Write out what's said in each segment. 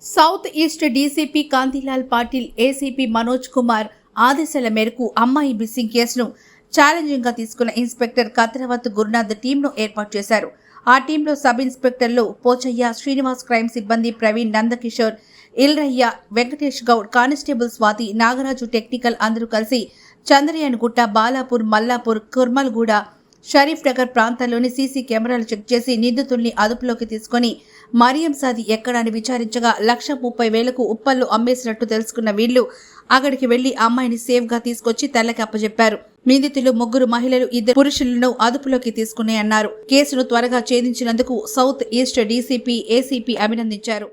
South east DCP Kantilal Patil ACP Manoj Kumar ఆదేశాల మేరకు అమ్మాయి మిస్సింగ్ కేసును ఛాలెంజింగ్ గా తీసుకున్న ఇన్స్పెక్టర్ కత్రవత్ గురునాథ్ టీంను ఏర్పాటు చేశారు. ఆ టీంలో సబ్ ఇన్స్పెక్టర్లు పోచయ్య, శ్రీనివాస్, క్రైమ్ సిబ్బంది ప్రవీణ్, నందకిషోర్, ఇల్రయ్య, వెంకటేష్ గౌడ్, కానిస్టేబుల్ స్వాతి, నాగరాజు, టెక్నికల్ అందరూ కలిసి చంద్రయాన్గుట్ట, బాలాపూర్, మల్లాపూర్, కుర్మల్గూడ, షరీఫ్ నగర్ ప్రాంతాల్లోని సీసీ కెమెరాలు చెక్ చేసి నిందితుల్ని అదుపులోకి తీసుకుని మరియం సాది ఎక్కడాన్ని విచారించగా 1,30,000కు ఉప్పల్లో అమ్మేసినట్టు తెలుసుకున్న వీళ్లు అక్కడికి వెళ్లి అమ్మాయిని సేఫ్ గా తీసుకొచ్చి తెల్లకి అప్పజెప్పారు. నిందితులు 3 మహిళలు, 2 పురుషులను అదుపులోకి తీసుకున్నాయన్నారు. కేసును త్వరగా ఛేదించినందుకు సౌత్ ఈస్ట్ డీసీపీ, ఏసీపీ అభినందించారు.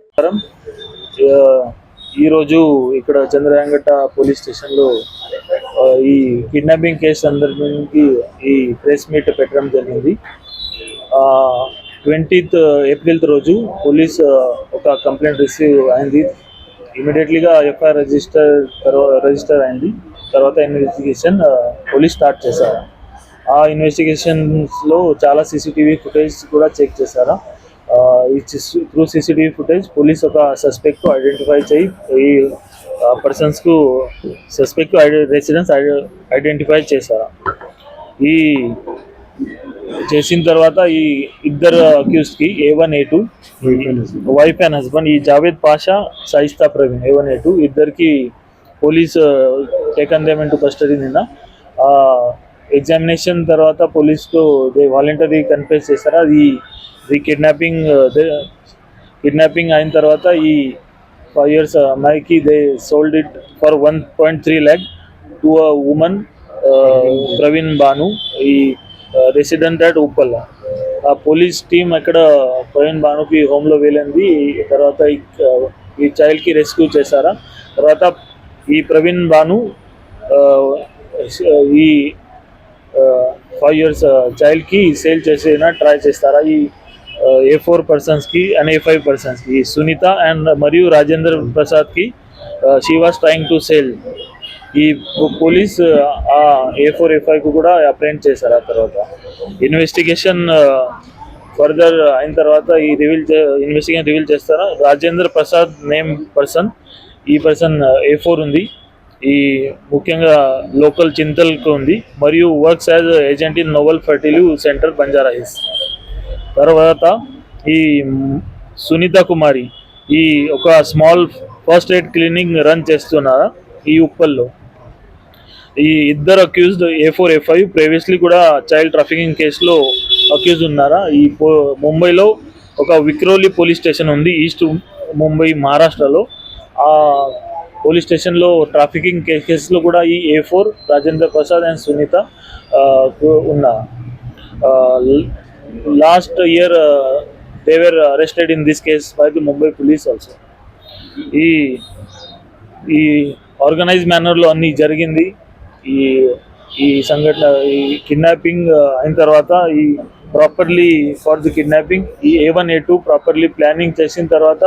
ఈరోజు ఇక్కడ చంద్రయాంగట్ట పోలీస్ స్టేషన్లో ఈ కిడ్నాపింగ్ కేసు సందర్భంగా ఈ ప్రెస్ మీట్ పెట్టడం జరిగింది. 20th ఏప్రిల్ రోజు పోలీస్ ఒక కంప్లైంట్ రిసీవ్ అయింది. ఇమీడియట్లీగా ఎఫ్ఐఆర్ రిజిస్టర్ అయింది. తర్వాత ఇన్వెస్టిగేషన్ పోలీస్ స్టార్ట్ చేశారు. ఆ ఇన్వెస్టిగేషన్స్లో చాలా సీసీటీవీ ఫుటేజ్ కూడా చెక్ చేశారు. త్రూ సీసీటీవీ ఫుటేజ్ పోలీస్ ఒక సస్పెక్ట్ ఐడెంటిఫై చేయి ఈ పర్సన్స్కు సస్పెక్ట్ రెసిడెన్స్ ఐడెంటిఫై చేశారు. ఈ చేసిన తర్వాత ఈ ఇద్దరు అక్యూజ్డ్కి A1, A2 wife and husband, ఈ జావేద్ పాషా, షాయిస్తా ప్రవీణ్ A1, A2 ఇద్దరికి police taken them into custody. నిన్న ఎగ్జామినేషన్ తర్వాత పోలీస్కు వాలంటరీ కన్ఫెస్ చేశారు. ఈ కిడ్నాపింగ్ అయిన తర్వాత ఈ 5 years అమ్మాయికి they sold it for 1.3 lakh to a woman Praveen Banu, ఈ రెసిడెంట్ అట్ ఉప్పల్. ఆ పోలీస్ టీం అక్కడ ప్రవీణ్ బానుకి హోమ్లో వెళ్ళింది. తర్వాత ఈ చైల్డ్కి రెస్క్యూ చేశారా. తర్వాత ఈ ప్రవీణ్ బాను ఈ 5 years చైల్డ్కి సేల్ చేసేనా ట్రై చేస్తారా. ఈ A4 పర్సన్స్కి అండ్ A5 పర్సన్స్కి, ఈ సునీత అండ్ మరియు రాజేంద్ర ప్రసాద్కి she was trying to sale. ఈ పోలీస్ ఆ A4, A5కు కూడా అప్రెంట్ చేశారు. ఆ తర్వాత ఇన్వెస్టిగేషన్ ఫర్దర్ అయిన తర్వాత ఈ ఇన్వెస్టిగేషన్ రివీల్ చేస్తారా. రాజేంద్ర ప్రసాద్ నేమ్ పర్సన్, ఈ పర్సన్ A4 ఉంది. ఈ ముఖ్యంగా లోకల్ చింతల్కు ఉంది మరియు works as agent in novel fertility centre, Banjara Hills. తర్వాత ఈ సునీత కుమారి ఈ ఒక small first aid clinic run చేస్తున్నారా ఈ ఉప్పల్లో. ఈ ఇద్దరు అక్యూజ్డ్ A4, A5 ప్రీవియస్లీ కూడా చైల్డ్ ట్రాఫికింగ్ కేసులో అక్యూజ్ ఉన్నారా. ఈ ముంబైలో ఒక విక్రోలి పోలీస్ స్టేషన్ ఉంది, ఈస్ట్ ముంబై, మహారాష్ట్రలో. ఆ పోలీస్ స్టేషన్లో ట్రాఫికింగ్ కేసులో కూడా ఈ A4, రాజేంద్ర ప్రసాద్ అండ్ సునీత ఉన్నారు. Last year they were arrested in this case by the Mumbai police also. ఈ ఆర్గనైజ్ మేనర్లో అన్నీ జరిగింది. ఈ సంఘటన ఈ కిడ్నాపింగ్ అయిన తర్వాత ఈ ప్రాపర్లీ ఫర్ ది కిడ్నాపింగ్ ఈ A1, A2 ప్రాపర్లీ ప్లానింగ్ చేసిన తర్వాత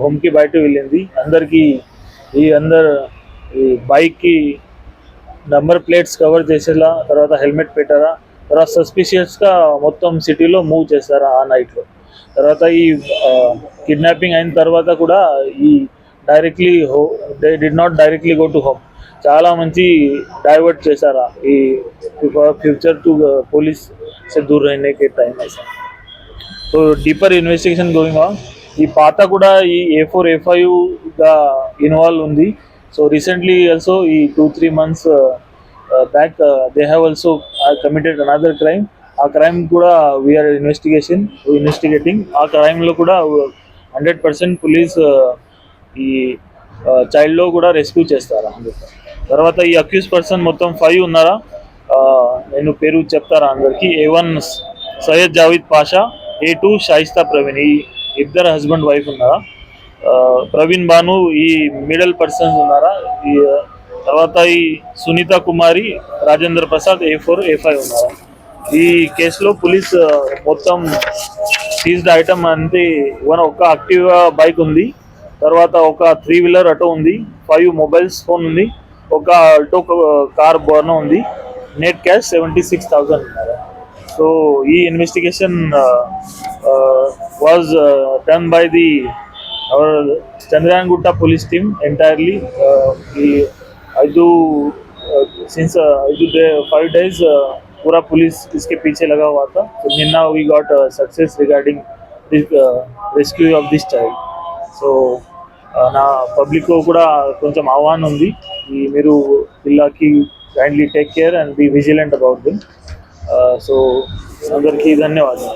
హోమ్కి బయట వెళ్ళింది. అందరికీ ఈ బైక్కి నెంబర్ ప్లేట్స్ కవర్ చేసేలా, తర్వాత హెల్మెట్ పెట్టారా. తర్వాత సస్పిషియస్గా మొత్తం సిటీలో మూవ్ చేస్తారా ఆ నైట్లో. తర్వాత ఈ కిడ్నాపింగ్ అయిన తర్వాత కూడా ఈ they did not directly go to home. చాలా మంచి డైవర్ట్ చేశారా ఈ ఫ్యూచర్ టు పోలీస్ से दूर रहने के टाइम ऐसा. So deeper investigation going on. ఈ పాత కూడా ఈ A4, A5గా ఇన్వాల్వ్ ఉంది. సో రీసెంట్లీ ఆల్సో ఈ 2-3 months back they have also committed another crime. ఆ క్రైమ్ కూడా వీఆర్ ఇన్వెస్టిగేటింగ్. ఆ క్రైమ్లో కూడా 100% పోలీస్ ఈ చైల్డ్లో కూడా రెస్క్యూ చేస్తారా. తర్వాత ఈ అక్యూజ్ పర్సన్ మొత్తం 5 ఉన్నారా. నేను పేరు చెప్తారా అందరికీ. A1 సయ్యద్ జావేద్ పాషా, A2 షాయిస్తా ప్రవీణ్, ఈ ఇద్దరు హస్బెండ్ వైఫ్ ఉన్నారా. ప్రవీణ్ బాను ఈ మిడిల్ పర్సన్స్ ఉన్నారా. ఈ తర్వాత ఈ సునీత కుమారి, రాజేంద్ర ప్రసాద్ A4, A5 ఉన్నారు. ఈ కేసులో పోలీస్ మొత్తం సీజ్డ్ ఐటమ్ అంటే ఒక యాక్టివా బైక్ ఉంది, తర్వాత ఒక 3-wheeler ఆటో ఉంది, 5 మొబైల్స్ ఫోన్ ఉంది, ఒక ఆల్టో కార్ బోర్నో ఉంది, నెట్ క్యాష్ 76,000 ఉన్నారు. సో ఈ investigation was done by the our Chandrayangutta police team entirely since 5 days पूरा पुलिस इसके पीछे लगा हुआ था. So now we got success regarding this rescue of this child. So నా పబ్లిక్ కూడా కొంచెం ఆహ్వానం ఉంది, ఈ మీరు పిల్లకి kindly take care and be vigilant about them. So అందరికీ ధన్యవాదాలు.